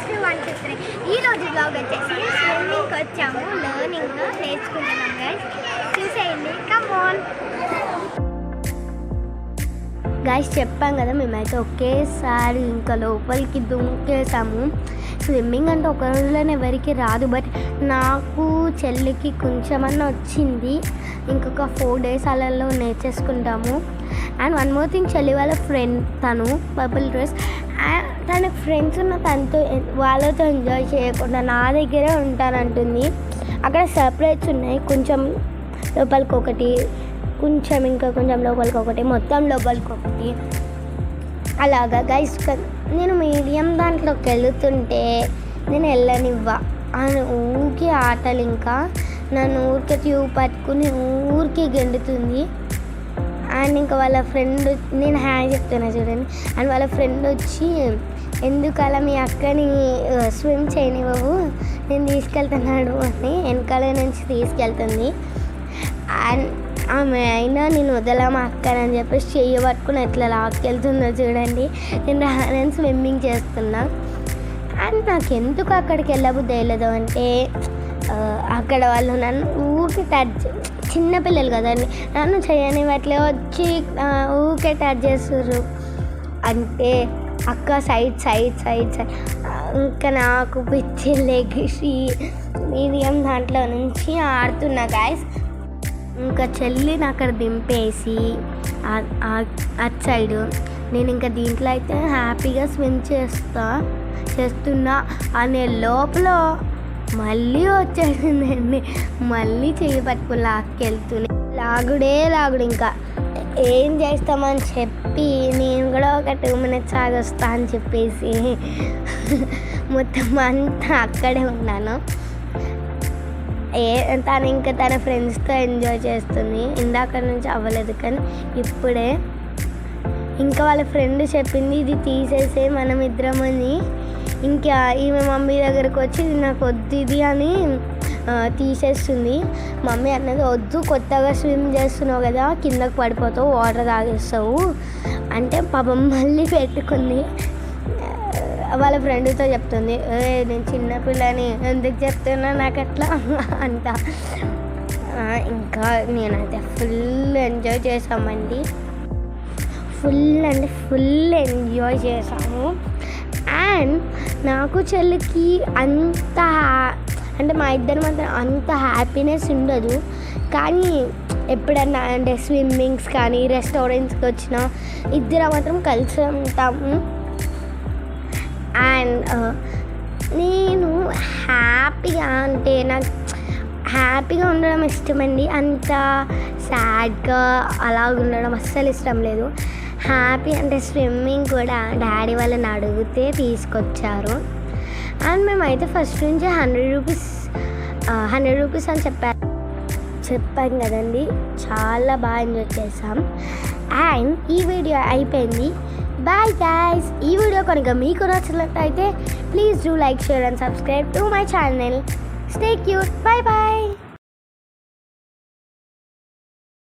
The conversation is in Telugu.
టు 1 2 3. ఈరోజు బ్లాగ్ వచ్చేసి స్విమ్మింగ్కి వచ్చాము, లర్నింగ్ నేర్చుకుంటున్నాం గైస్, చూసేయండి. Come on guys. చెప్పాం కదా, మేమైతే ఒకేసారి ఇంకా లోపలికి దుంకేసాము. స్విమ్మింగ్ అంటే ఒక రోజులోనే ఎవరికి రాదు, బట్ నాకు చెల్లికి కొంచెమన్నా వచ్చింది. ఇంకొక 4 days అలలో నేర్చేసుకుంటాము. అండ్ వన్ మోర్ థింగ్, చెల్లి వాళ్ళ ఫ్రెండ్ తను పర్పుల్ డ్రెస్, తనకు ఫ్రెండ్స్ ఉన్న తనతో వాళ్ళతో ఎంజాయ్ చేయకుండా నా దగ్గరే ఉంటానంటుంది. అక్కడ సపరేట్స్ ఉన్నాయి, కొంచెం లోపలికి ఒకటి, కొంచెం ఇంకా కొంచెం లోపలికి ఒకటి, మొత్తం లోపలికి ఒకటి, అలాగా గైస్. నేను మీడియం దాంట్లోకి వెళుతుంటే నేను వెళ్ళనివ్వా అని ఊరికి ఆటలు, ఇంకా నన్ను ఊరికే ట్యూబ్ పట్టుకుని ఊరికి గెండుతుంది. అండ్ ఇంకా వాళ్ళ ఫ్రెండ్, నేను హ్యాండ్ చెప్తున్నా చూడండి, అండ్ వాళ్ళ ఫ్రెండ్ వచ్చి ఎందుకలా మీ అక్కని స్విమ్ చేయనివ్వవు, నేను తీసుకెళ్తున్నాడు అని వెనకాల నుంచి తీసుకెళ్తుంది. అండ్ ఆమె అయినా నేను వదలా మా అక్కనని చెప్పేసి చెయ్యి పట్టుకుని ఎట్లా లాక్కెళ్తుందో చూడండి. నేను స్విమ్మింగ్ చేస్తున్నా. అండ్ నాకు ఎందుకు అక్కడికి వెళ్ళబుద్ధి వేయలేదు అంటే, అక్కడ వాళ్ళు నన్ను ఊరికి టచ్, చిన్నపిల్లలు కదండి, నన్ను చేయనివ్వట్లే, వచ్చి ఊరికే టచ్ చేస్తుర్రు. అంటే అక్క సైడ్ సైడ్ సైడ్ సైడ్, ఇంకా నాకు పిచ్చి లెగిసి మీడియం దాంట్లో నుంచి ఆడుతున్నా గాయస్. ఇంకా చెల్లిని అక్కడ దింపేసి అటు సైడు నేను ఇంకా దీంట్లో అయితే హ్యాపీగా స్విమ్ చేస్తున్నా అనే లోపల మళ్ళీ వచ్చేసిందండి. మళ్ళీ చెయ్యి పట్టుకుని లాక్కెళ్తూనే లాగుడు. ఇంకా ఏం చేస్తామని చెప్పి నేను కూడా ఒక 2 minutes ఆగొస్తా అని చెప్పేసి మొత్తం అంతా అక్కడే ఉన్నాను. తను ఇంకా తన ఫ్రెండ్స్తో ఎంజాయ్ చేస్తుంది. ఇందాక నుంచి అవ్వలేదు, కానీ ఇప్పుడే ఇంకా వాళ్ళ ఫ్రెండ్ చెప్పింది ఇది తీసేసే మనం ఇద్దరమని. ఇంకా ఈమె మమ్మీ దగ్గరకు వచ్చి నాకు వద్దు ఇది అని తీసేస్తుంది. మమ్మీ అన్నది వద్దు, కొత్తగా స్విమ్ చేస్తున్నావు కదా, కిందకు పడిపోతావు, వాటర్ తాగేస్తావు అంటే పాపం మళ్ళీ పెట్టుకుంది. వాళ్ళ ఫ్రెండ్తో చెప్తుంది, నేను చిన్నపిల్లని ఎందుకు చెప్తున్నా నాకు అట్లా అంట. ఇంకా నేనైతే ఫుల్ ఎంజాయ్ చేసామండి, ఫుల్ ఎంజాయ్ చేసాము. అండ్ నాకు చెల్లికి అంత అంటే మా ఇద్దరి మధ్య అంత హ్యాపీనెస్ ఉండదు, కానీ ఎప్పుడన్నా అంటే స్విమ్మింగ్స్ కానీ రెస్టారెంట్స్కి వచ్చినా ఇద్దరు మాత్రం కలిసి ఉంటాము. అండ్ నేను హ్యాపీగా, అంటే నాకు హ్యాపీగా ఉండడం ఇష్టమండి, అంత సాడ్గా అలా ఉండడం అస్సలు ఇష్టం లేదు. హ్యాపీ అంటే స్విమ్మింగ్ కూడా డాడీ వాళ్ళని అడిగితే తీసుకొచ్చారు. అండ్ మేమైతే ఫస్ట్ నుంచి 100 రూపీస్ అని చెప్పాం కదండి, చాలా బాగా ఎంజాయ్ చేసాం. అండ్ ఈ వీడియో అయిపోయింది. Bye guys. ఈ వీడియో కనుక మీకు నచ్చినట్లయితే please do like, share and subscribe to my channel. Stay cute. Bye bye.